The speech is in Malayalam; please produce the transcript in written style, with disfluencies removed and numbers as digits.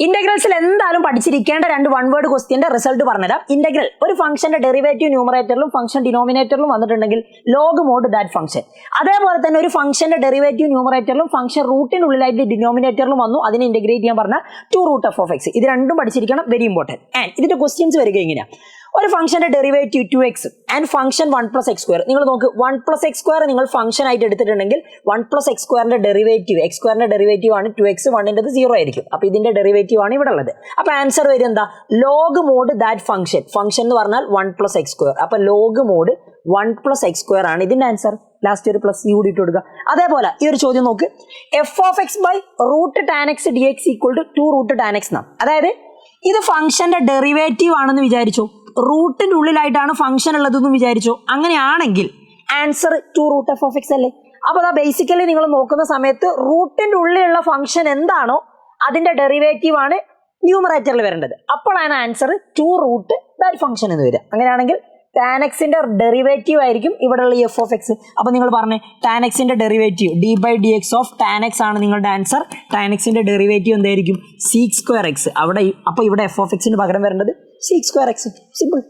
ഇന്റഗ്രൽസിൽ എന്തായാലും പഠിച്ചിരിക്കേണ്ട രണ്ട് വൺ വേർഡ് ക്വസ്റ്റ്യന്റെ റിസൾട്ട് പറഞ്ഞുതരാം. ഇന്റഗ്രൽ ഒരു ഫംഗ്ഷന്റെ ഡെറിവേറ്റീവ് ന്യൂമറേറ്ററിലും ഫംഗ്ഷൻ ഡിനോമിനേറ്ററിലും വന്നിട്ടുണ്ടെങ്കിൽ ലോഗ് മോഡ് ദാറ്റ് ഫംഗ്ഷൻ. അതേപോലെ തന്നെ ഒരു ഫംഗ്ഷന്റെ ഡെറിവേറ്റീവ് ന്യൂമറേറ്ററിലും ഫംഗ്ഷൻ റൂട്ടിനുള്ളിലായിട്ട് ഡിനോമിനേറ്ററിലും വന്നു, അതിനെ ഇന്റഗ്രേറ്റ് ചെയ്യാൻ പറഞ്ഞ 2√f(x). ഇത് രണ്ടും പഠിച്ചിരിക്കണം, വെരി ഇമ്പോർട്ടന്റ്. ആൻഡ് ഇതിന്റെ ക്വസ്റ്റ്യൻസ് വരിക ഇങ്ങനെയാണ്. ഒരു ഫംഗ്ഷന്റെ derivative 2x and function 1+x². നിങ്ങൾ നോക്ക്, 1+x² നിങ്ങൾ ഫംഗ്ഷൻ ആയിട്ട് എടുത്തിട്ടുണ്ടെങ്കിൽ 1+x² ഡെറിവേറ്റീവ് x² ഡെറിവേറ്റീവ് ആണ് 2x, 1 0 ആയിരിക്കും. അപ്പൊ ഇതിന്റെ ഡെറിവേറ്റീവ് ആണ് ഇവിടെ ഉള്ളത്. അപ്പൊ ആൻസർ വരും എന്താ? Log mode that function. Function എന്ന് പറഞ്ഞാൽ 1+x². അപ്പൊ ലോഗ് മോഡ് 1+x² ആണ് ഇതിന്റെ ആൻസർ. ലാസ്റ്റ് ഒരു പ്ലസ് കൂടി ഇട്ട് കൊടുക്കുക. അതേപോലെ ഈ ഒരു ചോദ്യം നോക്ക്, f(x/√tan x dx = 2√tan x) എന്നാണ്. അതായത് ഇത് ഫംഗ്ഷന്റെ ഡെറിവേറ്റീവ് ആണെന്ന് വിചാരിച്ചു, റൂട്ടിന്റെ ഉള്ളിലായിട്ടാണ് ഫംഗ്ഷൻ ഉള്ളതെന്ന് വിചാരിച്ചു. അങ്ങനെയാണെങ്കിൽ ആൻസർ 2√f(x) അല്ലേ? അപ്പൊ അതാ ബേസിക്കലി നിങ്ങൾ നോക്കുന്ന സമയത്ത് റൂട്ടിന്റെ ഉള്ളിലുള്ള ഫംഗ്ഷൻ എന്താണോ അതിന്റെ ഡെറിവേറ്റീവ് ആണ് ന്യൂമറേറ്ററിൽ വരേണ്ടത്. അപ്പോഴാണ് ആൻസർ 2√that ഫംഗ്ഷൻ എന്ന് വരിക. അങ്ങനെയാണെങ്കിൽ tan x-ന്റെ ഡെറിവേറ്റീവ് ആയിരിക്കും ഇവിടെയുള്ള ഈ f(x). അപ്പൊ നിങ്ങൾ പറഞ്ഞേ tan x-ന്റെ derivative d/dx of tan x ആണ് നിങ്ങളുടെ ആൻസർ. tan x-ന്റെ ഡെറിവേറ്റീവ് എന്തായിരിക്കും? sec²x. അവിടെ അപ്പൊ ഇവിടെ f(x)ന് പകരം വരേണ്ടത് sec²x. സിമ്പിൾ.